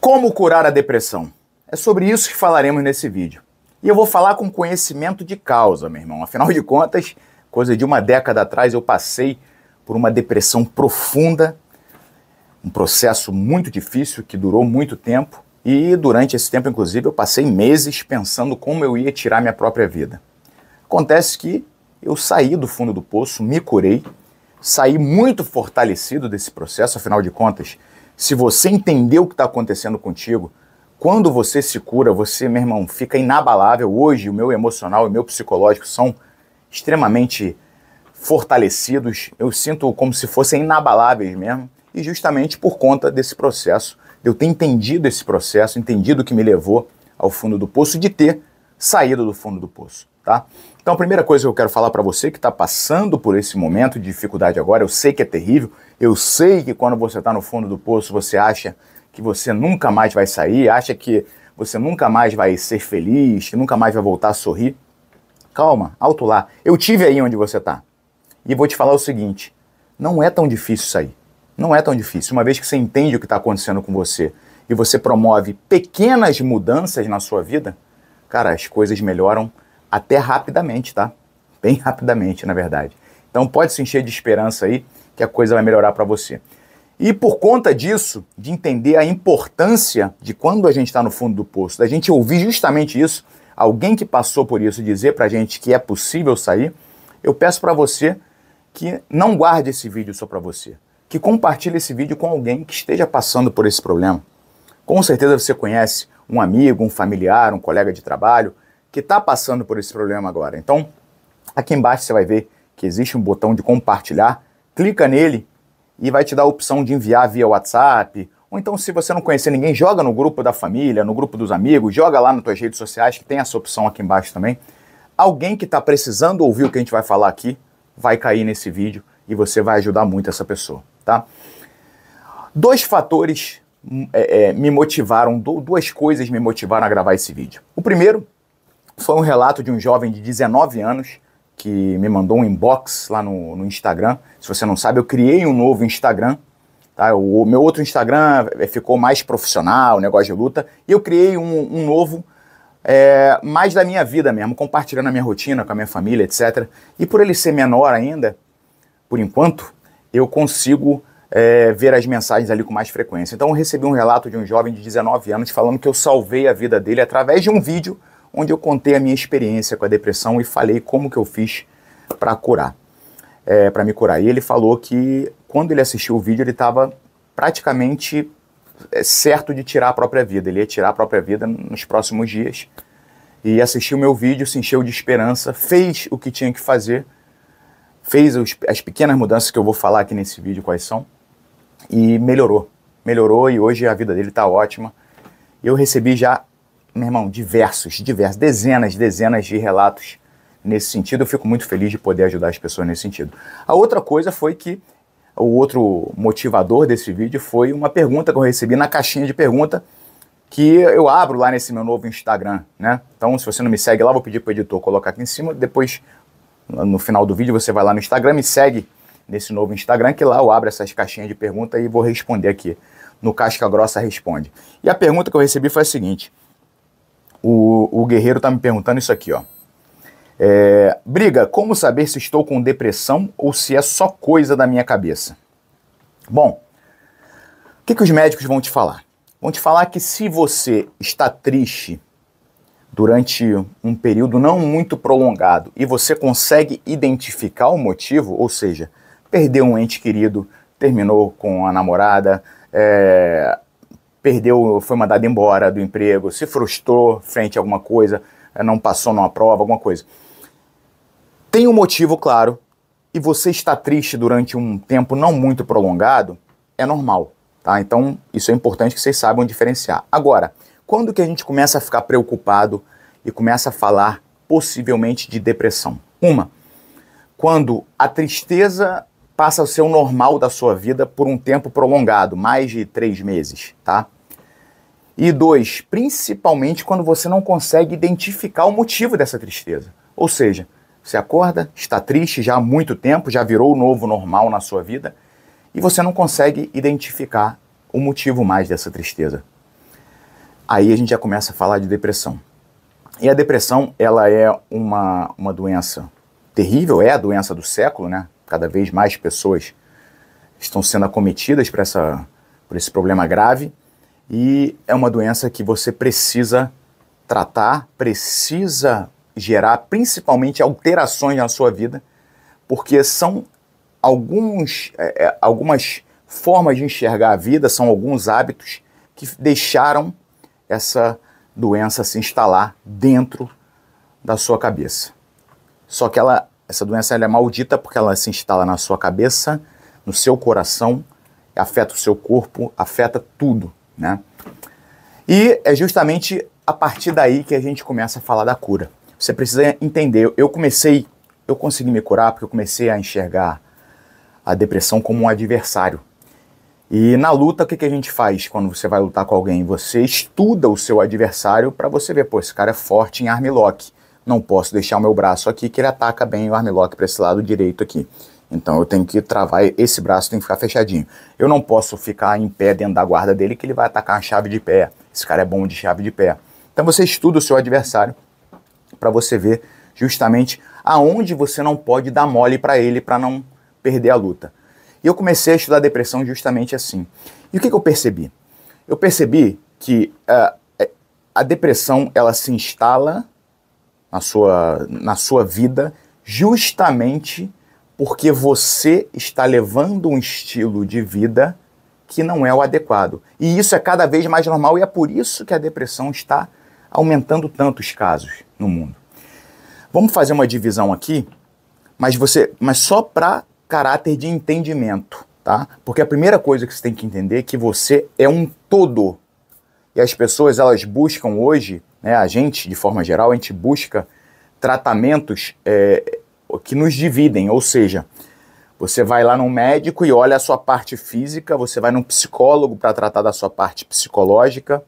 Como curar a depressão? É sobre isso que falaremos nesse vídeo. E eu vou falar com conhecimento de causa, meu irmão. Afinal de contas, coisa de uma década atrás, eu passei por uma depressão profunda, um processo muito difícil que durou muito tempo. E durante esse tempo, inclusive, eu passei meses pensando como eu ia tirar minha própria vida. Acontece que eu saí do fundo do poço, me curei, saí muito fortalecido desse processo. Afinal de contas, se você entender o que está acontecendo contigo, quando você se cura, você, meu irmão, fica inabalável. Hoje, o meu emocional e o meu psicológico são extremamente fortalecidos. Eu sinto como se fossem inabaláveis mesmo. E justamente por conta desse processo, de eu ter entendido esse processo, entendido o que me levou ao fundo do poço, de ter saído do fundo do poço, tá? Então a primeira coisa que eu quero falar para você que está passando por esse momento de dificuldade agora, eu sei que é terrível, eu sei que quando você está no fundo do poço você acha que você nunca mais vai sair, acha que você nunca mais vai ser feliz, que nunca mais vai voltar a sorrir. Calma, alto lá. Eu tive aí onde você está. E vou te falar o seguinte, não é tão difícil sair. Não é tão difícil. Uma vez que você entende o que está acontecendo com você e você promove pequenas mudanças na sua vida, cara, as coisas melhoram até rapidamente, tá? Bem rapidamente, na verdade. Então pode se encher de esperança aí que a coisa vai melhorar para você. E por conta disso, de entender a importância de quando a gente está no fundo do poço, da gente ouvir justamente isso, alguém que passou por isso dizer pra gente que é possível sair, eu peço para você que não guarde esse vídeo só para você, que compartilhe esse vídeo com alguém que esteja passando por esse problema. Com certeza você conhece um amigo, um familiar, um colega de trabalho que está passando por esse problema agora. Então, aqui embaixo você vai ver que existe um botão de compartilhar, clica nele e vai te dar a opção de enviar via WhatsApp, ou então se você não conhecer ninguém, joga no grupo da família, no grupo dos amigos, joga lá nas tuas redes sociais, que tem essa opção aqui embaixo também. Alguém que está precisando ouvir o que a gente vai falar aqui, vai cair nesse vídeo e você vai ajudar muito essa pessoa, tá? Dois fatores me motivaram, duas coisas me motivaram a gravar esse vídeo. O primeiro foi um relato de um jovem de 19 anos que me mandou um inbox lá no Instagram. Se você não sabe, eu criei um novo Instagram, tá? O meu outro Instagram ficou mais profissional, negócio de luta, e eu criei um novo, mais da minha vida mesmo, compartilhando a minha rotina com a minha família, etc. E por ele ser menor ainda, por enquanto, eu consigo ver as mensagens ali com mais frequência. Então eu recebi um relato de um jovem de 19 anos falando que eu salvei a vida dele através de um vídeo onde eu contei a minha experiência com a depressão e falei como que eu fiz para curar, para me curar. E ele falou que quando ele assistiu o vídeo ele estava praticamente certo de tirar a própria vida. Ele ia tirar a própria vida nos próximos dias. E assistiu o meu vídeo, se encheu de esperança, fez o que tinha que fazer, fez as pequenas mudanças que eu vou falar aqui nesse vídeo quais são, e melhorou. Melhorou e hoje a vida dele está ótima. Eu recebi já, meu irmão, dezenas de relatos nesse sentido. Eu fico muito feliz de poder ajudar as pessoas nesse sentido. A outra coisa foi que o outro motivador desse vídeo foi uma pergunta que eu recebi na caixinha de pergunta que eu abro lá nesse meu novo Instagram, né? Então, se você não me segue lá, vou pedir para o editor colocar aqui em cima. Depois, no final do vídeo, você vai lá no Instagram, me segue nesse novo Instagram, que lá eu abro essas caixinhas de pergunta e vou responder aqui no Casca Grossa Responde. E a pergunta que eu recebi foi a seguinte: o Guerreiro tá me perguntando isso aqui, ó. Briga, como saber se estou com depressão ou se é só coisa da minha cabeça? Bom, o que os médicos vão te falar? Vão te falar que se você está triste durante um período não muito prolongado e você consegue identificar o motivo, ou seja, perdeu um ente querido, terminou com a namorada, foi mandado embora do emprego, se frustrou frente a alguma coisa, não passou numa prova, alguma coisa. Tem um motivo claro e você está triste durante um tempo não muito prolongado, é normal, tá? Então isso é importante que vocês saibam diferenciar. Agora, quando que a gente começa a ficar preocupado e começa a falar possivelmente de depressão? Quando a tristeza passa a ser o normal da sua vida por um tempo prolongado, mais de 3 meses, tá? E 2, principalmente quando você não consegue identificar o motivo dessa tristeza. Ou seja, você acorda, está triste já há muito tempo, já virou o novo normal na sua vida, e você não consegue identificar o motivo mais dessa tristeza. aí a gente já começa a falar de depressão. E a depressão, ela é uma doença terrível, é a doença do século, né? Cada vez mais pessoas estão sendo acometidas por esse problema grave, e é uma doença que você precisa tratar, precisa gerar principalmente alterações na sua vida, porque são algumas formas de enxergar a vida, são alguns hábitos que deixaram essa doença se instalar dentro da sua cabeça. Só que essa doença ela é maldita porque ela se instala na sua cabeça, no seu coração, afeta o seu corpo, afeta tudo, né? E é justamente a partir daí que a gente começa a falar da cura. Você precisa entender, eu consegui me curar porque eu comecei a enxergar a depressão como um adversário. E na luta, o que a gente faz quando você vai lutar com alguém? Você estuda o seu adversário para você ver, pô, esse cara é forte em armlock. Não posso deixar o meu braço aqui que ele ataca bem o armlock para esse lado direito aqui. Então eu tenho que travar, esse braço tem que ficar fechadinho. Eu não posso ficar em pé dentro da guarda dele que ele vai atacar a chave de pé. Esse cara é bom de chave de pé. Então você estuda o seu adversário para você ver justamente aonde você não pode dar mole para ele para não perder a luta. E eu comecei a estudar depressão justamente assim. E o que eu percebi? Eu percebi que a depressão ela se instala na sua vida justamente porque você está levando um estilo de vida que não é o adequado. E isso é cada vez mais normal e é por isso que a depressão está aumentando tanto os casos no mundo. Vamos fazer uma divisão aqui, mas só para caráter de entendimento, tá? Porque a primeira coisa que você tem que entender é que você é um todo. E as pessoas, elas buscam hoje, né, a gente, de forma geral, a gente busca tratamentos que nos dividem, ou seja, você vai lá num médico e olha a sua parte física, você vai num psicólogo para tratar da sua parte psicológica,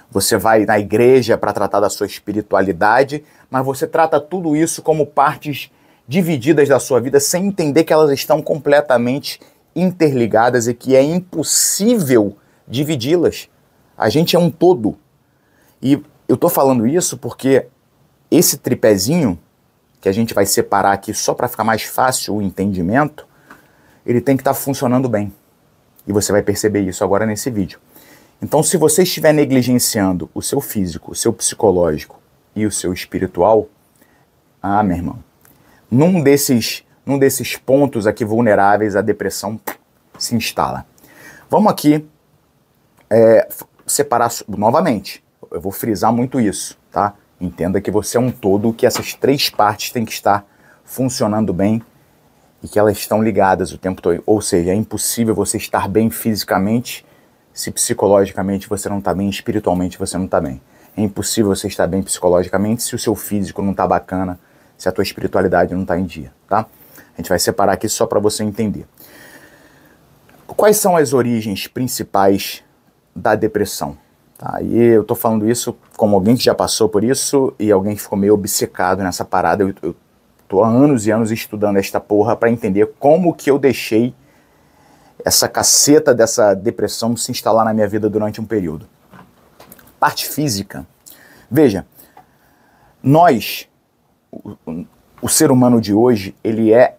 você vai na igreja para tratar da sua espiritualidade, mas você trata tudo isso como partes divididas da sua vida sem entender que elas estão completamente interligadas e que é impossível dividi-las. A gente é um todo. E eu estou falando isso porque esse tripézinho, que a gente vai separar aqui só para ficar mais fácil o entendimento, ele tem que estar funcionando bem. E você vai perceber isso agora nesse vídeo. Então, se você estiver negligenciando o seu físico, o seu psicológico e o seu espiritual, meu irmão, num desses pontos aqui vulneráveis, a depressão se instala. Vamos aqui separar novamente. Eu vou frisar muito isso, tá? Entenda que você é um todo, que essas três partes têm que estar funcionando bem e que elas estão ligadas o tempo todo. Ou seja, é impossível você estar bem fisicamente se psicologicamente você não está bem, espiritualmente você não está bem. É impossível você estar bem psicologicamente se o seu físico não está bacana, se a tua espiritualidade não está em dia, tá? A gente vai separar aqui só para você entender. Quais são as origens principais da depressão? Tá? E eu estou falando isso como alguém que já passou por isso e alguém que ficou meio obcecado nessa parada. Eu estou há anos e anos estudando esta porra para entender como que eu deixei essa caceta dessa depressão se instalar na minha vida durante um período. Parte física. Veja, nós, o ser humano de hoje, ele é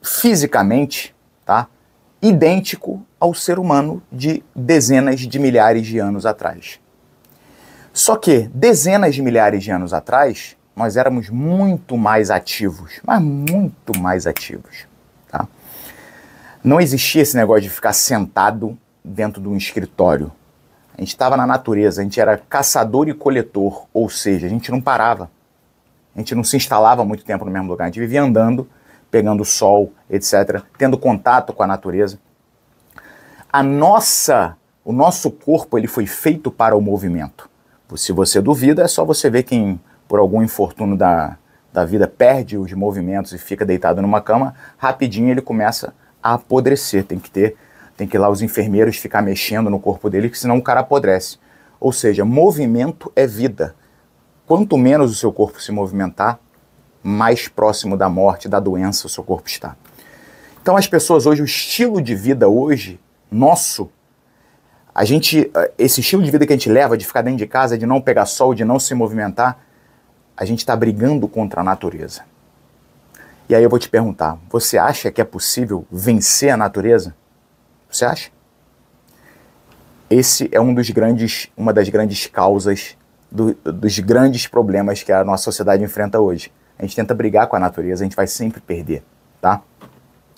fisicamente, tá, idêntico ao ser humano de dezenas de milhares de anos atrás. Só que dezenas de milhares de anos atrás, nós éramos muito mais ativos, mas muito mais ativos, tá? Não existia esse negócio de ficar sentado dentro de um escritório. A gente estava na natureza, a gente era caçador e coletor, ou seja, a gente não parava. A gente não se instalava muito tempo no mesmo lugar, a gente vivia andando, pegando sol, etc., tendo contato com a natureza. O nosso corpo ele foi feito para o movimento. Se você duvida, é só você ver quem, por algum infortúnio da vida, perde os movimentos e fica deitado numa cama, rapidinho ele começa a apodrecer. Tem que ir lá os enfermeiros ficar mexendo no corpo dele, que senão o cara apodrece. Ou seja, movimento é vida. Quanto menos o seu corpo se movimentar, mais próximo da morte, da doença o seu corpo está. Então as pessoas hoje, o estilo de vida hoje, nosso, esse estilo de vida que a gente leva, de ficar dentro de casa, de não pegar sol, de não se movimentar, a gente está brigando contra a natureza. E aí eu vou te perguntar, você acha que é possível vencer a natureza? Você acha? Esse é uma das grandes causas dos grandes problemas que a nossa sociedade enfrenta hoje. A gente tenta brigar com a natureza, a gente vai sempre perder, tá?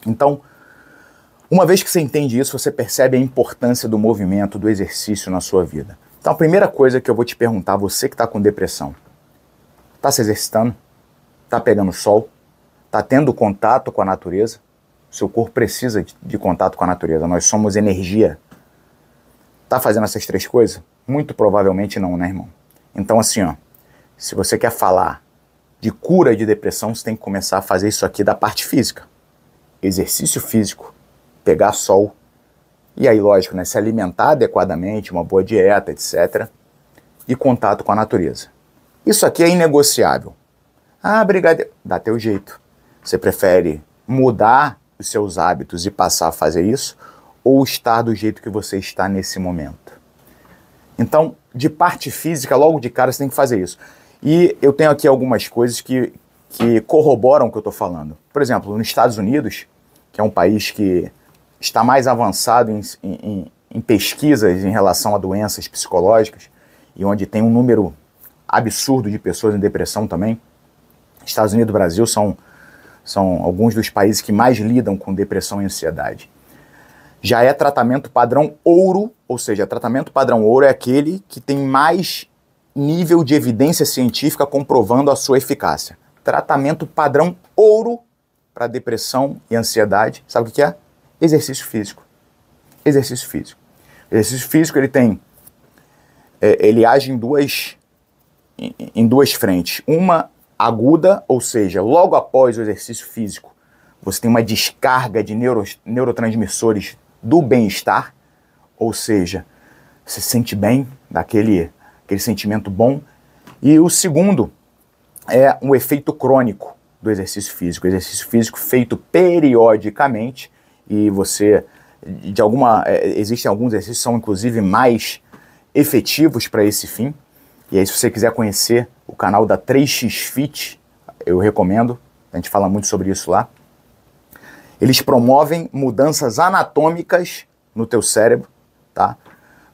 Então, uma vez que você entende isso, você percebe a importância do movimento, do exercício na sua vida. Então, a primeira coisa que eu vou te perguntar, você que está com depressão, está se exercitando? Está pegando sol? Está tendo contato com a natureza? Seu corpo precisa de contato com a natureza, nós somos energia. Está fazendo essas três coisas? Muito provavelmente não, né, irmão? Então, assim, ó, se você quer falar de cura de depressão, você tem que começar a fazer isso aqui da parte física. Exercício físico, pegar sol, e aí, lógico, né, se alimentar adequadamente, uma boa dieta, etc. E contato com a natureza. Isso aqui é inegociável. Ah, brigadeiro, dá teu jeito. Você prefere mudar os seus hábitos e passar a fazer isso, ou estar do jeito que você está nesse momento? Então, de parte física, logo de cara, você tem que fazer isso. E eu tenho aqui algumas coisas que corroboram o que eu estou falando. Por exemplo, nos Estados Unidos, que é um país que está mais avançado em pesquisas em relação a doenças psicológicas, e onde tem um número absurdo de pessoas em depressão também. Estados Unidos e Brasil são alguns dos países que mais lidam com depressão e ansiedade. Já é tratamento padrão ouro, ou seja, tratamento padrão ouro é aquele que tem mais nível de evidência científica comprovando a sua eficácia. Tratamento padrão ouro para depressão e ansiedade, sabe o que é? Exercício físico. Exercício físico. Exercício físico, ele age em duas frentes. Uma aguda, ou seja, logo após o exercício físico, você tem uma descarga de neurotransmissores do bem-estar, ou seja, você se sente bem, dá aquele sentimento bom. E o segundo é um efeito crônico do exercício físico. Exercício físico feito periodicamente, e existem alguns exercícios que são inclusive mais efetivos para esse fim. E aí, se você quiser conhecer o canal da 3x Fit, eu recomendo, a gente fala muito sobre isso lá. Eles promovem mudanças anatômicas no teu cérebro, tá?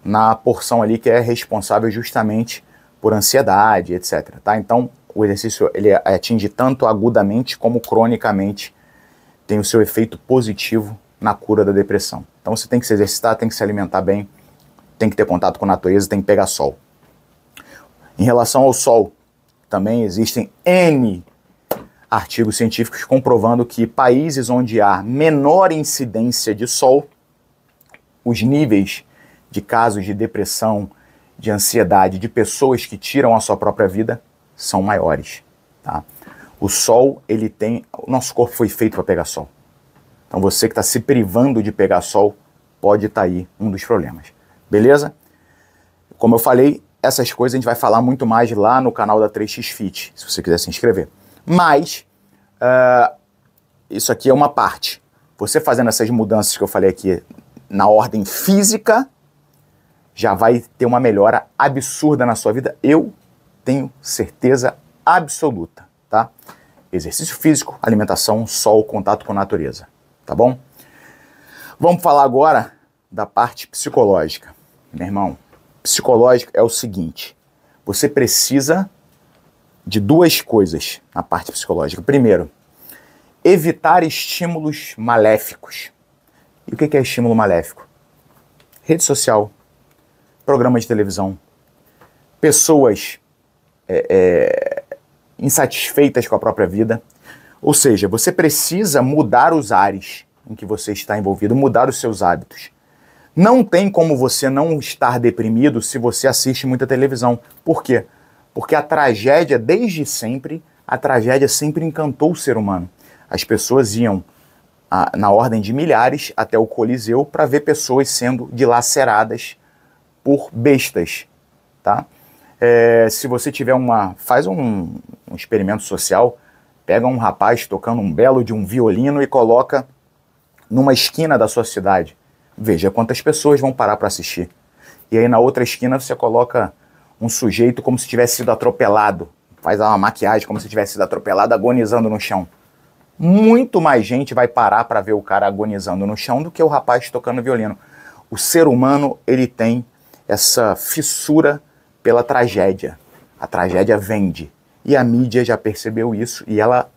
Na porção ali que é responsável justamente por ansiedade, etc. Tá? Então, o exercício ele atinge tanto agudamente como cronicamente, tem o seu efeito positivo na cura da depressão. Então, você tem que se exercitar, tem que se alimentar bem, tem que ter contato com a natureza, tem que pegar sol. Em relação ao sol, também existem N artigos científicos comprovando que países onde há menor incidência de sol, os níveis de casos de depressão, de ansiedade, de pessoas que tiram a sua própria vida, são maiores. Tá? O sol, o nosso corpo foi feito para pegar sol. Então você que está se privando de pegar sol, pode estar aí um dos problemas. Beleza? Como eu falei, essas coisas a gente vai falar muito mais lá no canal da 3x Fit, se você quiser se inscrever. Mas, isso aqui é uma parte. Você fazendo essas mudanças que eu falei aqui na ordem física, já vai ter uma melhora absurda na sua vida. Eu tenho certeza absoluta, tá? Exercício físico, alimentação, sol, contato com a natureza, tá bom? Vamos falar agora da parte psicológica. Meu irmão, psicológico é o seguinte, você precisa de duas coisas na parte psicológica. Primeiro, evitar estímulos maléficos. E o que é estímulo maléfico? Rede social, programa de televisão, pessoas insatisfeitas com a própria vida. Ou seja, você precisa mudar os ares em que você está envolvido, mudar os seus hábitos. Não tem como você não estar deprimido se você assiste muita televisão. Por quê? Porque a tragédia, desde sempre, a tragédia sempre encantou o ser humano. As pessoas iam na ordem de milhares até o Coliseu para ver pessoas sendo dilaceradas por bestas, tá? Se você tiver faz um experimento social, pega um rapaz tocando um belo de um violino e coloca numa esquina da sua cidade. Veja quantas pessoas vão parar para assistir. e aí na outra esquina você coloca um sujeito como se tivesse sido atropelado, faz uma maquiagem como se tivesse sido atropelado, agonizando no chão. Muito mais gente vai parar para ver o cara agonizando no chão do que o rapaz tocando violino. O ser humano, ele tem essa fissura pela tragédia. A tragédia vende. E a mídia já percebeu isso e ela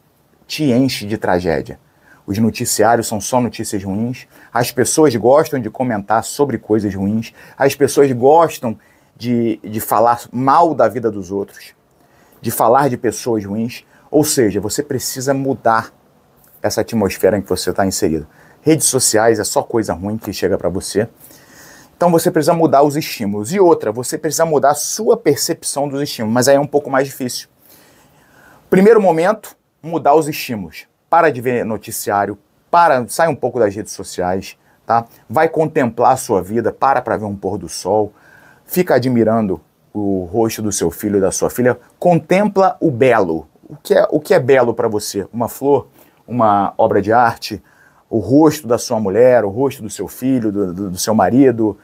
te enche de tragédia. Os noticiários são só notícias ruins, as pessoas gostam de comentar sobre coisas ruins, as pessoas gostam de falar mal da vida dos outros, de falar de pessoas ruins. Ou seja, você precisa mudar essa atmosfera em que você está inserido. Redes sociais é só coisa ruim que chega para você. Então você precisa mudar os estímulos. E outra, você precisa mudar a sua percepção dos estímulos, mas aí é um pouco mais difícil. Primeiro momento, mudar os estímulos. Para de ver noticiário, sai um pouco das redes sociais, tá? Vai contemplar a sua vida, para ver um pôr do sol, fica admirando o rosto do seu filho e da sua filha, contempla o belo. O que é belo para você? Uma flor, uma obra de arte, o rosto da sua mulher, o rosto do seu filho, do seu marido,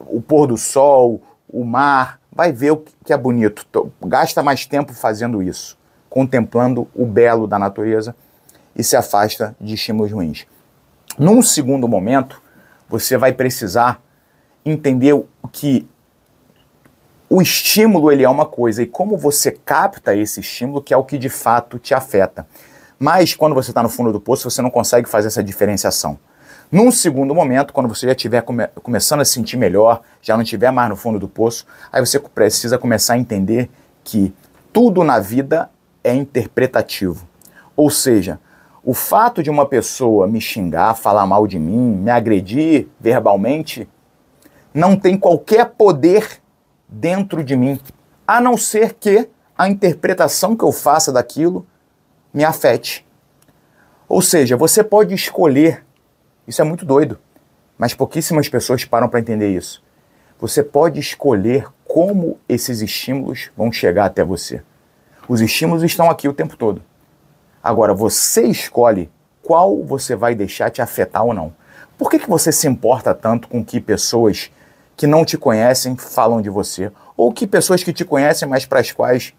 o pôr do sol, o mar. Vai ver o que é bonito. Gasta mais tempo fazendo isso, contemplando o belo da natureza, e se afasta de estímulos ruins. Num segundo momento, você vai precisar entender que o estímulo ele é uma coisa, e como você capta esse estímulo que é o que de fato te afeta. Mas quando você está no fundo do poço, você não consegue fazer essa diferenciação. Num segundo momento, quando você já estiver começando a se sentir melhor, já não estiver mais no fundo do poço, aí você precisa começar a entender que tudo na vida é interpretativo. Ou seja, o fato de uma pessoa me xingar, falar mal de mim, me agredir verbalmente, não tem qualquer poder dentro de mim, a não ser que a interpretação que eu faça daquilo me afete. Ou seja, você pode escolher, isso é muito doido, mas pouquíssimas pessoas param para entender isso. Você pode escolher como esses estímulos vão chegar até você. Os estímulos estão aqui o tempo todo. Agora, você escolhe qual você vai deixar te afetar ou não. Por que você se importa tanto com que pessoas que não te conhecem falam de você? Ou que pessoas que te conhecem, mas para as quais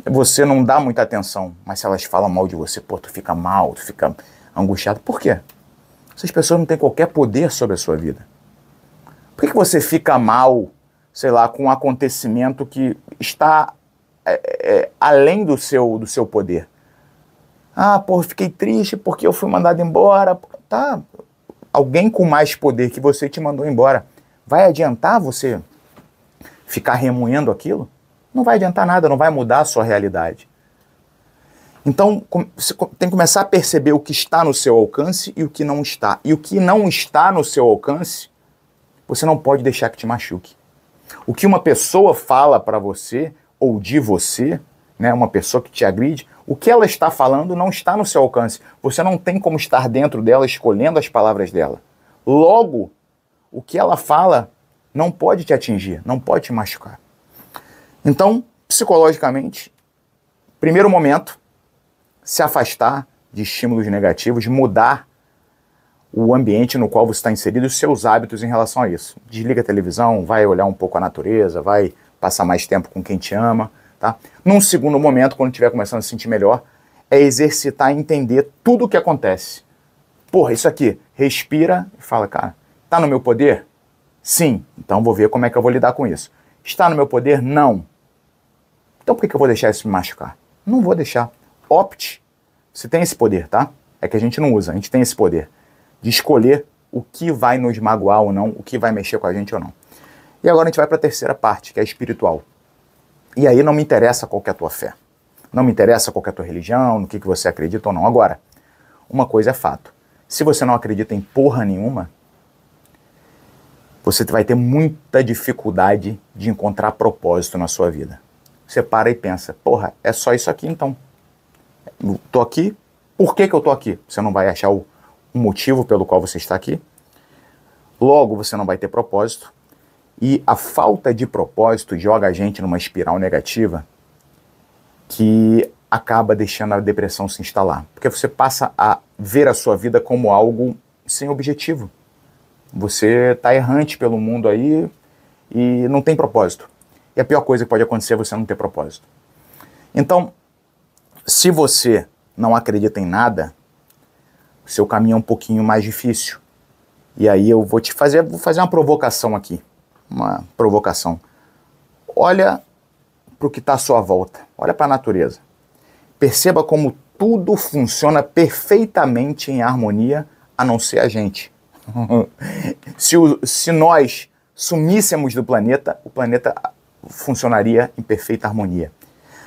você não dá muita atenção, mas se elas falam mal de você, pô, tu fica mal, tu fica angustiado. Por quê? Essas pessoas não têm qualquer poder sobre a sua vida. Por que você fica mal, sei lá, com um acontecimento que está além do seu poder? Ah, pô, fiquei triste porque eu fui mandado embora. Tá, alguém com mais poder que você te mandou embora. Vai adiantar você ficar remoendo aquilo? Não vai adiantar nada, não vai mudar a sua realidade. Então, você tem que começar a perceber o que está no seu alcance e o que não está. E o que não está no seu alcance, você não pode deixar que te machuque. O que uma pessoa fala para você, ou de você, né, uma pessoa que te agride, o que ela está falando não está no seu alcance. Você não tem como estar dentro dela, escolhendo as palavras dela. Logo, o que ela fala não pode te atingir, não pode te machucar. Então, psicologicamente, primeiro momento, se afastar de estímulos negativos, mudar o ambiente no qual você está inserido e os seus hábitos em relação a isso. Desliga a televisão, vai olhar um pouco a natureza, vai passar mais tempo com quem te ama. Tá? Num segundo momento, quando estiver começando a se sentir melhor, é exercitar e entender tudo o que acontece. Porra, isso aqui, respira e fala, cara, tá no meu poder? Sim, então vou ver como é que eu vou lidar com isso. Está no meu poder? Não. Então por que eu vou deixar isso me machucar? Não vou deixar. Opte. Você tem esse poder, tá? É que a gente não usa, a gente tem esse poder de escolher o que vai nos magoar ou não, o que vai mexer com a gente ou não. E agora a gente vai para a terceira parte, que é espiritual. E aí não me interessa qual que é a tua fé. Não me interessa qual que é a tua religião, no que você acredita ou não. Agora, uma coisa é fato. Se você não acredita em porra nenhuma, você vai ter muita dificuldade de encontrar propósito na sua vida. Você para e pensa, porra, é só isso aqui então. Eu tô aqui, por que eu tô aqui? Você não vai achar o motivo pelo qual você está aqui. Logo, você não vai ter propósito. E a falta de propósito joga a gente numa espiral negativa que acaba deixando a depressão se instalar. Porque você passa a ver a sua vida como algo sem objetivo. Você está errante pelo mundo aí e não tem propósito. E a pior coisa que pode acontecer é você não ter propósito. Então, se você não acredita em nada, o seu caminho é um pouquinho mais difícil. E aí eu vou fazer uma provocação aqui. Uma provocação. Olha para o que está à sua volta. Olha para a natureza. Perceba como tudo funciona perfeitamente em harmonia, a não ser a gente. Se nós sumíssemos do planeta, o planeta funcionaria em perfeita harmonia.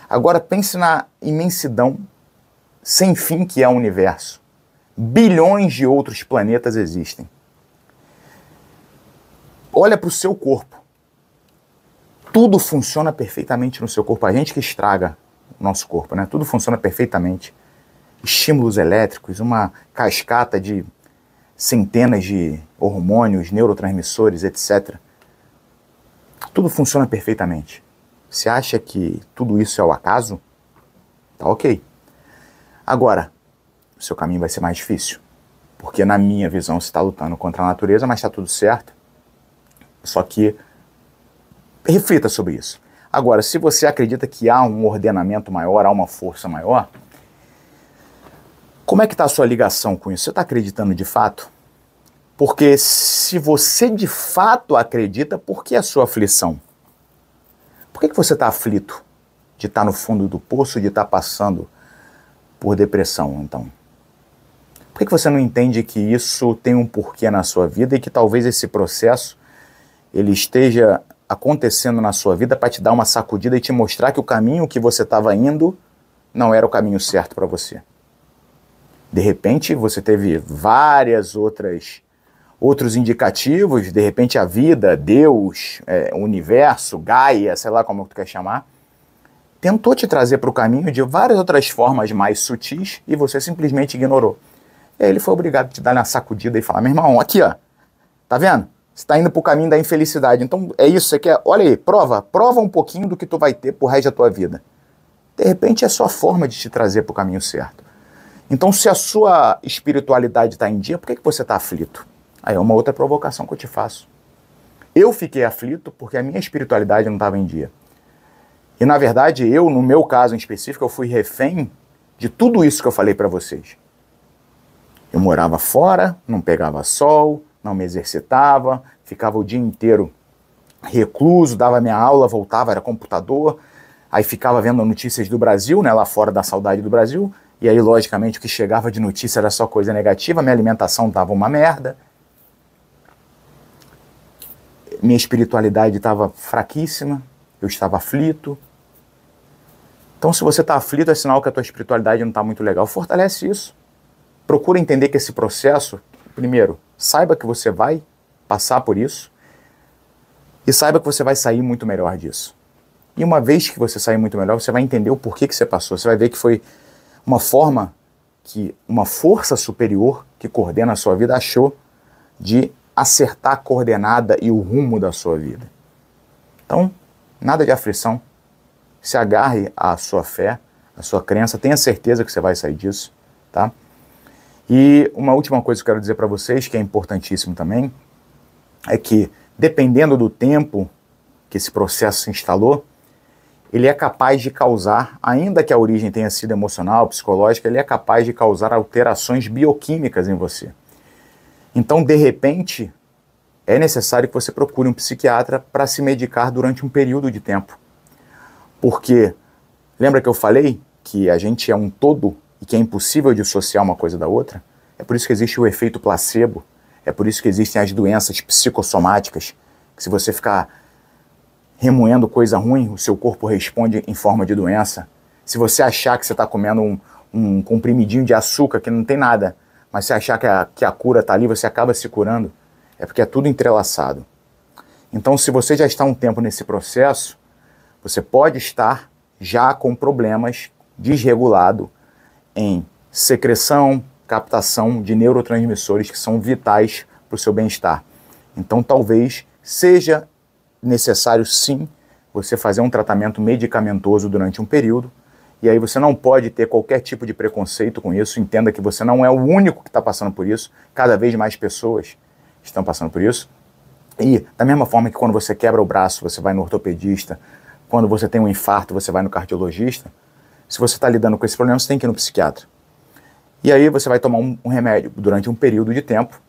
Agora pense na imensidão sem fim que é o universo. Bilhões de outros planetas existem. Olha para o seu corpo. Tudo funciona perfeitamente no seu corpo. A gente que estraga o nosso corpo, né? Tudo funciona perfeitamente. Estímulos elétricos, uma cascata de centenas de hormônios, neurotransmissores, etc. Tudo funciona perfeitamente. Você acha que tudo isso é o acaso? Tá ok. Agora, o seu caminho vai ser mais difícil. Porque na minha visão você está lutando contra a natureza, mas está tudo certo. Só que reflita sobre isso. Agora, se você acredita que há um ordenamento maior, há uma força maior, como é que está a sua ligação com isso? Você está acreditando de fato? Porque se você de fato acredita, por que a sua aflição? Por que você está aflito de estar no fundo do poço, de estar passando por depressão, então? Por que você não entende que isso tem um porquê na sua vida e que talvez esse processo ele esteja acontecendo na sua vida para te dar uma sacudida e te mostrar que o caminho que você estava indo não era o caminho certo para você? De repente você teve outros indicativos, de repente a vida, Deus, o universo, Gaia, sei lá como tu quer chamar, tentou te trazer para o caminho de várias outras formas mais sutis e você simplesmente ignorou. E aí ele foi obrigado a te dar uma sacudida e falar: meu irmão, aqui ó, tá vendo? Você está indo para o caminho da infelicidade, então é isso, você quer? Olha aí, prova um pouquinho do que tu vai ter pro resto da tua vida. De repente é só a forma de te trazer para o caminho certo. Então se a sua espiritualidade está em dia, por que você está aflito? Aí é uma outra provocação que eu te faço. Eu fiquei aflito porque a minha espiritualidade não estava em dia. E na verdade eu, no meu caso em específico, eu fui refém de tudo isso que eu falei para vocês. Eu morava fora, não pegava sol, não me exercitava, ficava o dia inteiro recluso, dava minha aula, voltava, era computador, aí ficava vendo notícias do Brasil, né, lá fora da saudade do Brasil, e aí logicamente o que chegava de notícia era só coisa negativa, minha alimentação estava uma merda, minha espiritualidade estava fraquíssima, eu estava aflito. Então se você está aflito é sinal que a tua espiritualidade não está muito legal, fortalece isso. Procura entender que esse processo, primeiro, saiba que você vai passar por isso e saiba que você vai sair muito melhor disso. E uma vez que você sair muito melhor, você vai entender o porquê que você passou. Você vai ver que foi uma forma que uma força superior que coordena a sua vida achou de acertar a coordenada e o rumo da sua vida. Então, nada de aflição. Se agarre à sua fé, à sua crença, tenha certeza que você vai sair disso, tá? E uma última coisa que eu quero dizer para vocês, que é importantíssimo também, é que dependendo do tempo que esse processo se instalou, ele é capaz de causar, ainda que a origem tenha sido emocional, psicológica, ele é capaz de causar alterações bioquímicas em você. Então, de repente, é necessário que você procure um psiquiatra para se medicar durante um período de tempo. Porque, lembra que eu falei que a gente é um todo e que é impossível dissociar uma coisa da outra? É por isso que existe o efeito placebo, é por isso que existem as doenças psicossomáticas, que se você ficar remoendo coisa ruim, o seu corpo responde em forma de doença. Se você achar que você está comendo um comprimidinho de açúcar que não tem nada, mas você achar que a cura está ali, você acaba se curando, é porque é tudo entrelaçado. Então, se você já está um tempo nesse processo, você pode estar já com problemas desregulado em secreção, captação de neurotransmissores que são vitais para o seu bem-estar. Então, talvez seja necessário, sim, você fazer um tratamento medicamentoso durante um período, e aí você não pode ter qualquer tipo de preconceito com isso. Entenda que você não é o único que está passando por isso, cada vez mais pessoas estão passando por isso. E da mesma forma que quando você quebra o braço, você vai no ortopedista, quando você tem um infarto, você vai no cardiologista, se você está lidando com esse problema, você tem que ir no psiquiatra. E aí você vai tomar um remédio durante um período de tempo.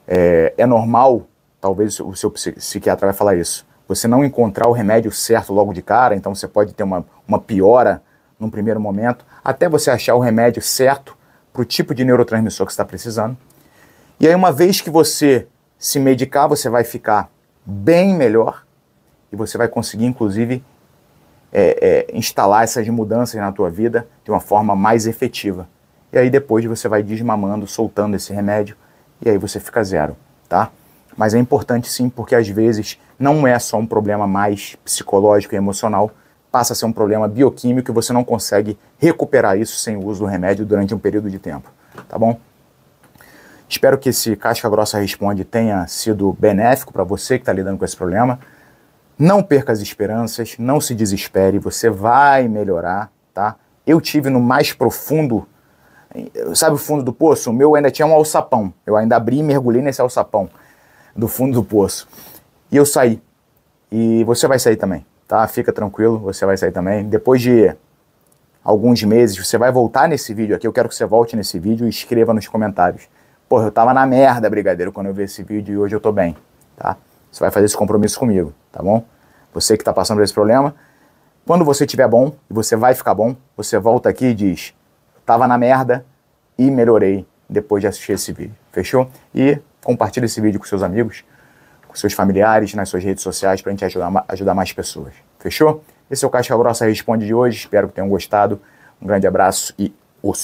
É normal, talvez o seu psiquiatra vai falar isso, você não encontrar o remédio certo logo de cara, então você pode ter uma piora num primeiro momento, até você achar o remédio certo para o tipo de neurotransmissor que você está precisando. E aí uma vez que você se medicar, você vai ficar bem melhor e você vai conseguir, inclusive, instalar essas mudanças na tua vida de uma forma mais efetiva. E aí depois você vai desmamando, soltando esse remédio, e aí você fica zero, tá? Mas é importante sim, porque às vezes não é só um problema mais psicológico e emocional, passa a ser um problema bioquímico e você não consegue recuperar isso sem o uso do remédio durante um período de tempo, tá bom? Espero que esse Casca Grossa Responde tenha sido benéfico para você que está lidando com esse problema. Não perca as esperanças, não se desespere, você vai melhorar, tá? Eu tive no mais profundo, sabe o fundo do poço? O meu ainda tinha um alçapão, eu ainda abri e mergulhei nesse alçapão do fundo do poço. E eu saí, e você vai sair também, tá? Fica tranquilo, você vai sair também. Depois de alguns meses, você vai voltar nesse vídeo aqui, eu quero que você volte nesse vídeo e escreva nos comentários. Pô, eu tava na merda, brigadeiro, quando eu vi esse vídeo e hoje eu tô bem, tá? Você vai fazer esse compromisso comigo, tá bom? Você que tá passando por esse problema, quando você estiver bom, e você vai ficar bom, você volta aqui e diz, tava na merda e melhorei depois de assistir esse vídeo, fechou? E compartilha esse vídeo com seus amigos, com seus familiares, nas suas redes sociais, pra gente ajudar mais pessoas, fechou? Esse é o Casca Grossa Responde de hoje, espero que tenham gostado, um grande abraço e os